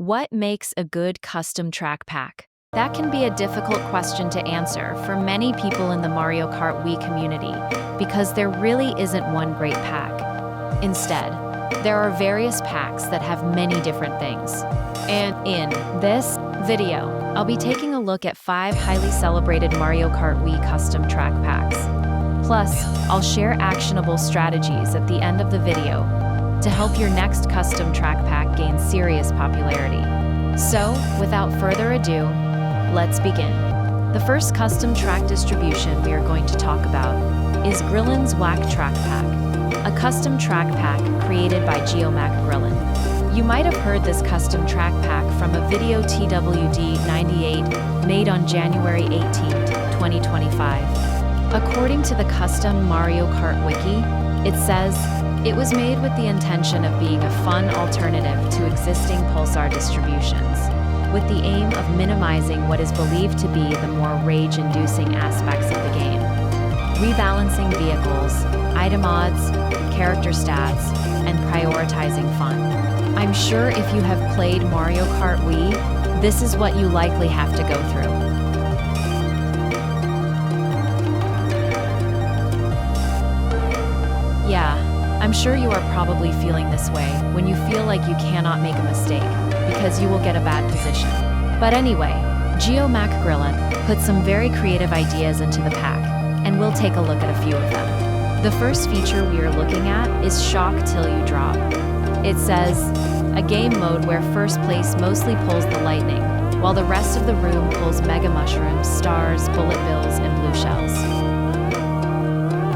What makes a good custom track pack? That can be a difficult question to answer for many people in the Mario Kart Wii community because there really isn't one great pack. Instead, there are various packs that have many different things. And in this video, I'll be taking a look at 5 highly celebrated Mario Kart Wii custom track packs. Plus, I'll share actionable strategies at the end of the video to help your next custom track pack gain serious popularity. So, without further ado, let's begin. The first custom track distribution we are going to talk about is Grillin's Whack Track Pack, a custom track pack created by Geomac Grillin. You might have heard this custom track pack from a video TWD98 made on January 18, 2025. According to the custom Mario Kart Wiki, it says, it was made with the intention of being a fun alternative to existing Pulsar distributions, with the aim of minimizing what is believed to be the more rage-inducing aspects of the game. Rebalancing vehicles, item odds, character stats, and prioritizing fun. I'm sure if you have played Mario Kart Wii, this is what you likely have to go through. Yeah, I'm sure you are probably feeling this way when you feel like you cannot make a mistake because you will get a bad position. But anyway, Geomac Grillin put some very creative ideas into the pack, and we'll take a look at a few of them. The first feature we are looking at is Shock Till You Drop. It says, a game mode where first place mostly pulls the lightning, while the rest of the room pulls mega mushrooms, stars, bullet bills, and blue shells.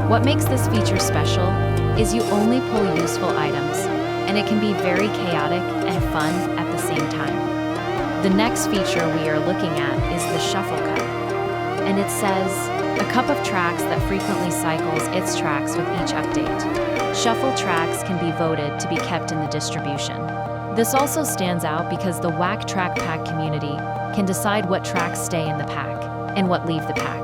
What makes this feature special is you only pull useful items, and it can be very chaotic and fun at the same time. The next feature we are looking at is the Shuffle Cup, and it says, a cup of tracks that frequently cycles its tracks with each update. Shuffle tracks can be voted to be kept in the distribution. This also stands out because the Whack Track Pack community can decide what tracks stay in the pack and what leave the pack.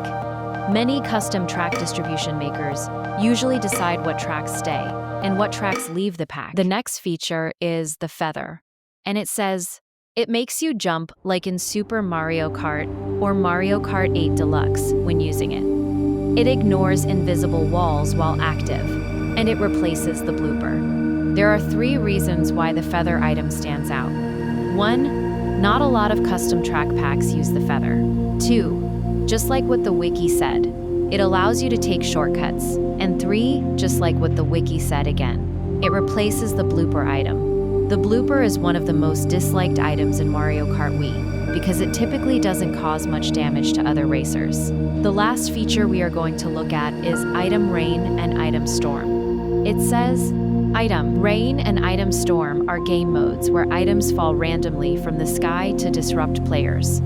Many custom track distribution makers usually decide what tracks stay and what tracks leave the pack. The next feature is the Feather, and it says, it makes you jump like in Super Mario Kart or Mario Kart 8 Deluxe when using it. It ignores invisible walls while active, and it replaces the blooper. There are 3 reasons why the Feather item stands out. 1, not a lot of custom track packs use the Feather. 2, just like what the wiki said, it allows you to take shortcuts. And 3, just like what the wiki said again, it replaces the blooper item. The blooper is one of the most disliked items in Mario Kart Wii because it typically doesn't cause much damage to other racers. The last feature we are going to look at is Item Rain and Item Storm. It says, Item Rain and Item Storm are game modes where items fall randomly from the sky to disrupt players.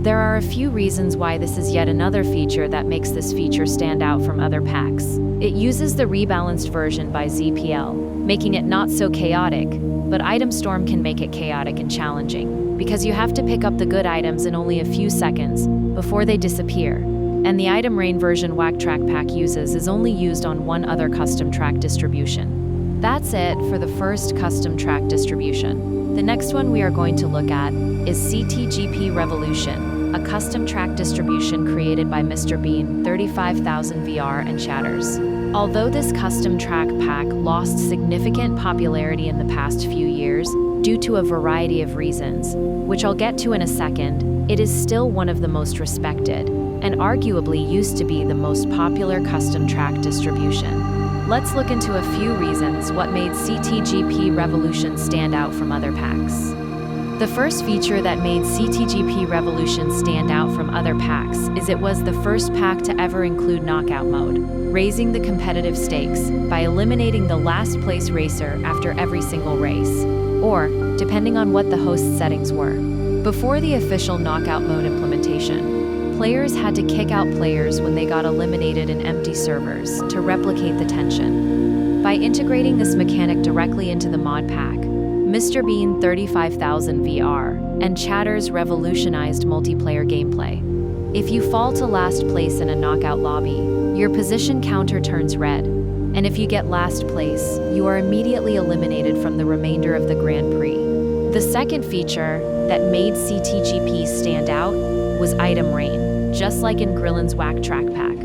There are a few reasons why this is yet another feature that makes this feature stand out from other packs. It uses the rebalanced version by ZPL, making it not so chaotic, but Item Storm can make it chaotic and challenging, because you have to pick up the good items in only a few seconds before they disappear, and the Item Rain version Whack Track Pack uses is only used on one other custom track distribution. That's it for the first custom track distribution. The next one we are going to look at is CTGP Revolution, a custom track distribution created by Mr. Bean, 35,000 VR and Chatters. Although this custom track pack lost significant popularity in the past few years due to a variety of reasons, which I'll get to in a second, it is still one of the most respected and arguably used to be the most popular custom track distribution. Let's look into a few reasons what made CTGP Revolution stand out from other packs. The first feature that made CTGP Revolution stand out from other packs is it was the first pack to ever include knockout mode, raising the competitive stakes by eliminating the last place racer after every single race, or depending on what the host settings were. Before the official knockout mode implementation, players had to kick out players when they got eliminated in empty servers to replicate the tension. By integrating this mechanic directly into the mod pack, Mr. Bean 35,000 VR and Chatters revolutionized multiplayer gameplay. If you fall to last place in a knockout lobby, your position counter turns red, and if you get last place, you are immediately eliminated from the remainder of the Grand Prix. The second feature that made CTGP stand out was Item Rain, just like in Grillen's Whack Track Pack.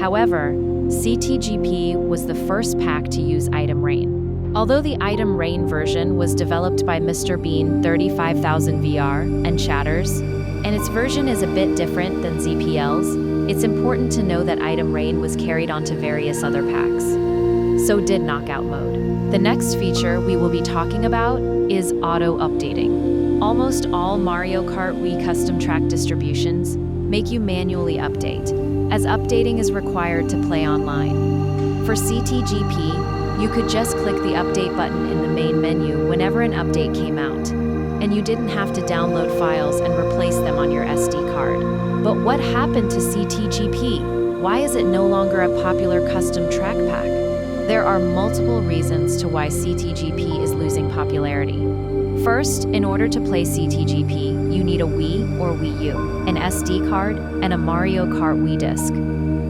However, CTGP was the first pack to use Item Rain. Although the Item Rain version was developed by Mr. Bean 35,000 VR and Chatters, and its version is a bit different than ZPL's, it's important to know that Item Rain was carried onto various other packs. So did Knockout Mode. The next feature we will be talking about is auto-updating. Almost all Mario Kart Wii custom track distributions make you manually update, as updating is required to play online. For CTGP, you could just click the update button in the main menu whenever an update came out, and you didn't have to download files and replace them on your SD card. But what happened to CTGP? Why is it no longer a popular custom track pack? There are multiple reasons to why CTGP is losing popularity. First, in order to play CTGP, you need a Wii or Wii U, an SD card, and a Mario Kart Wii disc.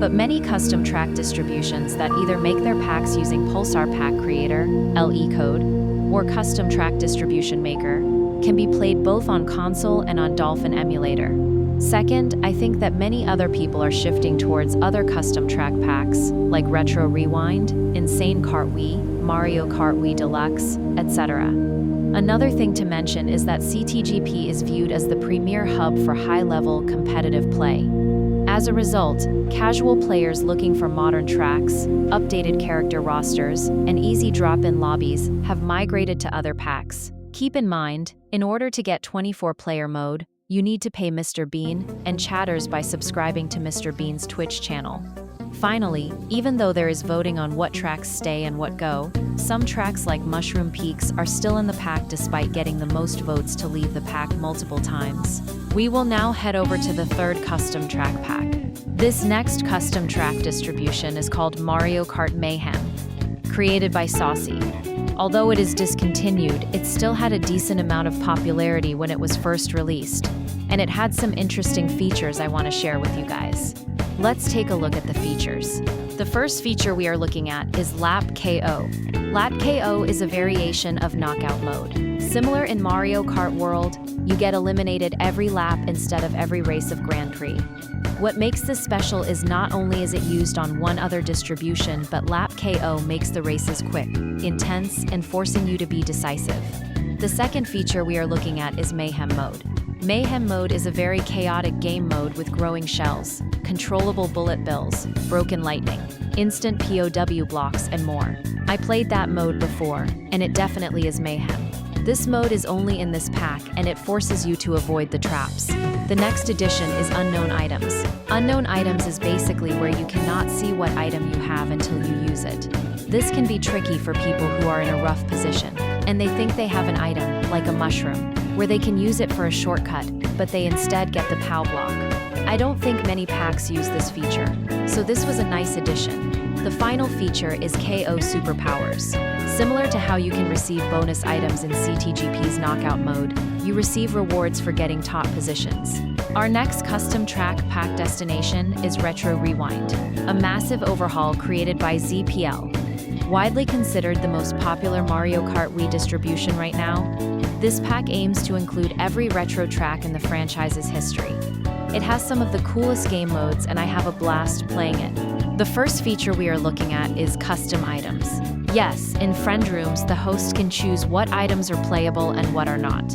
But many custom track distributions that either make their packs using Pulsar Pack Creator, LE Code, or Custom Track Distribution Maker can be played both on console and on Dolphin Emulator. Second, I think that many other people are shifting towards other custom track packs like Retro Rewind, Insane Kart Wii, Mario Kart Wii Deluxe, etc. Another thing to mention is that CTGP is viewed as the premier hub for high-level competitive play. As a result, casual players looking for modern tracks, updated character rosters, and easy drop-in lobbies have migrated to other packs. Keep in mind, in order to get 24-player mode, you need to pay Mr. Bean and Chatters by subscribing to Mr. Bean's Twitch channel. Finally, even though there is voting on what tracks stay and what go, some tracks like Mushroom Peaks are still in the pack despite getting the most votes to leave the pack multiple times. We will now head over to the third custom track pack. This next custom track distribution is called Mario Kart Mayhem, created by Saucy. Although it is discontinued, it still had a decent amount of popularity when it was first released, and it had some interesting features I want to share with you guys. Let's take a look at the features. The first feature we are looking at is Lap KO. Lap KO is a variation of Knockout Mode. Similar in Mario Kart World, you get eliminated every lap instead of every race of Grand Prix. What makes this special is not only is it used on one other distribution, but Lap KO makes the races quick, intense, and forcing you to be decisive. The second feature we are looking at is Mayhem Mode. Mayhem Mode is a very chaotic game mode with growing shells, controllable bullet bills, broken lightning, instant POW blocks, and more. I played that mode before, and it definitely is mayhem. This mode is only in this pack, and it forces you to avoid the traps. The next addition is Unknown Items. Unknown Items is basically where you cannot see what item you have until you use it. This can be tricky for people who are in a rough position, and they think they have an item, like a mushroom, where they can use it for a shortcut, but they instead get the POW block. I don't think many packs use this feature, so this was a nice addition. The final feature is KO Superpowers. Similar to how you can receive bonus items in CTGP's Knockout Mode, you receive rewards for getting top positions. Our next custom track pack destination is Retro Rewind, a massive overhaul created by ZPL. Widely considered the most popular Mario Kart Wii distribution right now, this pack aims to include every retro track in the franchise's history. It has some of the coolest game modes, and I have a blast playing it. The first feature we are looking at is Custom Items. Yes, in friend rooms, the host can choose what items are playable and what are not.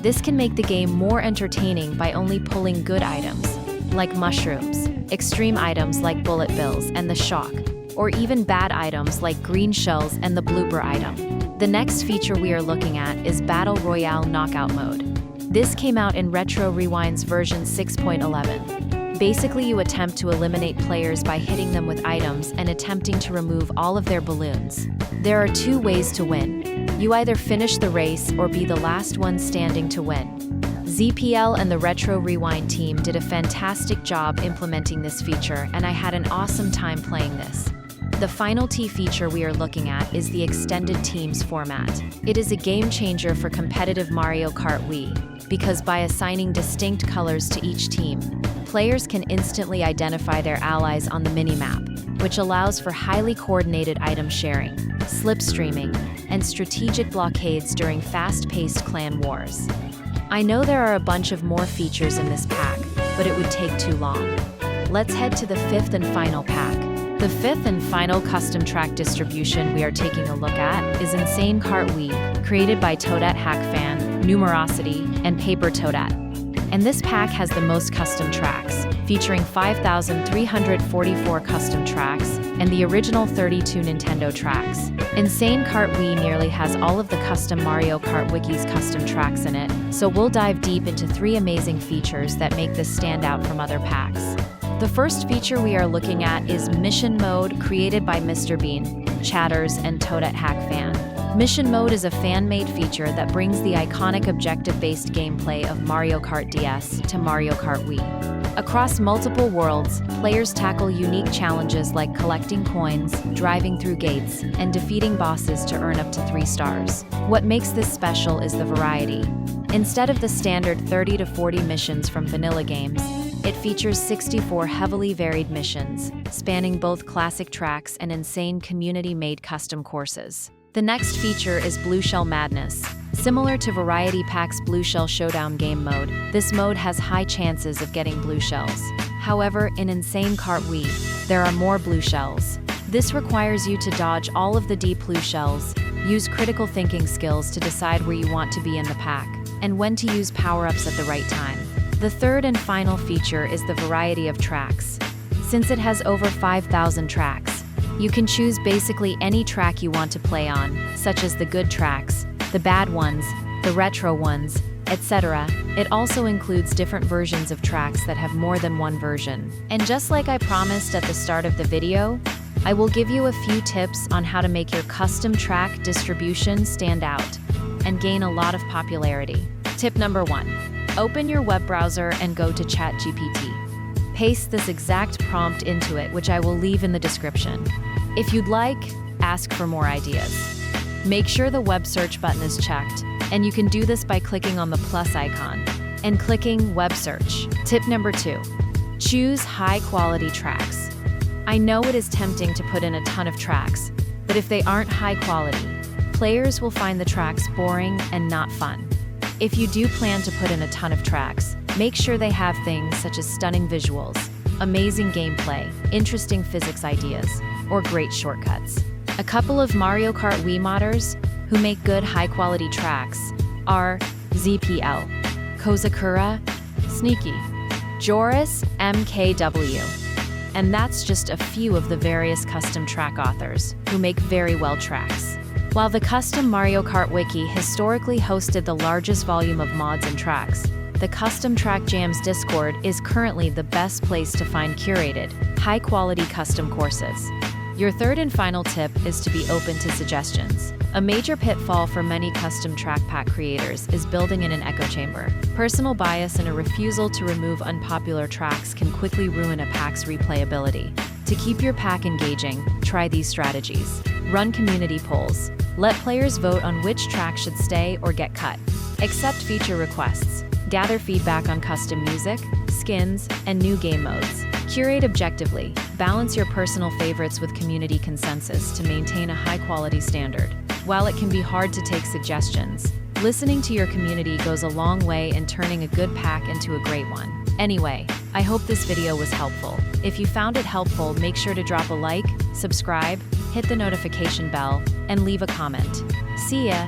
This can make the game more entertaining by only pulling good items, like mushrooms, extreme items like bullet bills and the shock, or even bad items like green shells and the blooper item. The next feature we are looking at is Battle Royale Knockout Mode. This came out in Retro Rewind's version 6.11. Basically, you attempt to eliminate players by hitting them with items and attempting to remove all of their balloons. There are two ways to win. You either finish the race or be the last one standing to win. ZPL and the Retro Rewind team did a fantastic job implementing this feature, and I had an awesome time playing this. The final T feature we are looking at is the Extended Teams format. It is a game changer for competitive Mario Kart Wii, because by assigning distinct colors to each team, players can instantly identify their allies on the minimap, which allows for highly coordinated item sharing, slipstreaming, and strategic blockades during fast-paced clan wars. I know there are a bunch of more features in this pack, but it would take too long. Let's head to the fifth and final pack. The fifth and final custom track distribution we are taking a look at is Insane Kart Wii, created by Toadette HackFan, Numerosity, and Paper Toadette. And this pack has the most custom tracks, featuring 5,344 custom tracks and the original 32 Nintendo tracks. Insane Kart Wii nearly has all of the custom Mario Kart Wiki's custom tracks in it, so we'll dive deep into 3 amazing features that make this stand out from other packs. The first feature we are looking at is Mission Mode, created by Mr. Bean, Chatters, and Toadette HackFan. Mission Mode is a fan-made feature that brings the iconic objective-based gameplay of Mario Kart DS to Mario Kart Wii. Across multiple worlds, players tackle unique challenges like collecting coins, driving through gates, and defeating bosses to earn up to 3 stars. What makes this special is the variety. Instead of the standard 30 to 40 missions from vanilla games, it features 64 heavily varied missions, spanning both classic tracks and insane community-made custom courses. The next feature is Blue Shell Madness. Similar to Variety Pack's Blue Shell Showdown game mode, this mode has high chances of getting blue shells. However, in Insane Kart Wii, there are more blue shells. This requires you to dodge all of the deep blue shells, use critical thinking skills to decide where you want to be in the pack, and when to use power-ups at the right time. The third and final feature is the variety of tracks. Since it has over 5,000 tracks, you can choose basically any track you want to play on, such as the good tracks, the bad ones, the retro ones, etc. It also includes different versions of tracks that have more than one version. And just like I promised at the start of the video, I will give you a few tips on how to make your custom track distribution stand out and gain a lot of popularity. Tip number 1. Open your web browser and go to ChatGPT. Paste this exact prompt into it, which I will leave in the description. If you'd like, ask for more ideas. Make sure the web search button is checked, and you can do this by clicking on the plus icon and clicking Web Search. Tip number 2. Choose high-quality tracks. I know it is tempting to put in a ton of tracks, but if they aren't high quality, players will find the tracks boring and not fun. If you do plan to put in a ton of tracks, make sure they have things such as stunning visuals, amazing gameplay, interesting physics ideas, or great shortcuts. A couple of Mario Kart Wii modders who make good high-quality tracks are ZPL, Kozakura, Sneaky, Joris MKW. And that's just a few of the various custom track authors who make very well tracks. While the custom Mario Kart Wiki historically hosted the largest volume of mods and tracks, the Custom Track Jams Discord is currently the best place to find curated, high-quality custom courses. Your third and final tip is to be open to suggestions. A major pitfall for many custom track pack creators is building in an echo chamber. Personal bias and a refusal to remove unpopular tracks can quickly ruin a pack's replayability. To keep your pack engaging, try these strategies. Run community polls. Let players vote on which track should stay or get cut. Accept feature requests. Gather feedback on custom music, skins, and new game modes. Curate objectively. Balance your personal favorites with community consensus to maintain a high-quality standard. While it can be hard to take suggestions, listening to your community goes a long way in turning a good pack into a great one. Anyway, I hope this video was helpful. If you found it helpful, make sure to drop a like, subscribe, hit the notification bell, and leave a comment. See ya!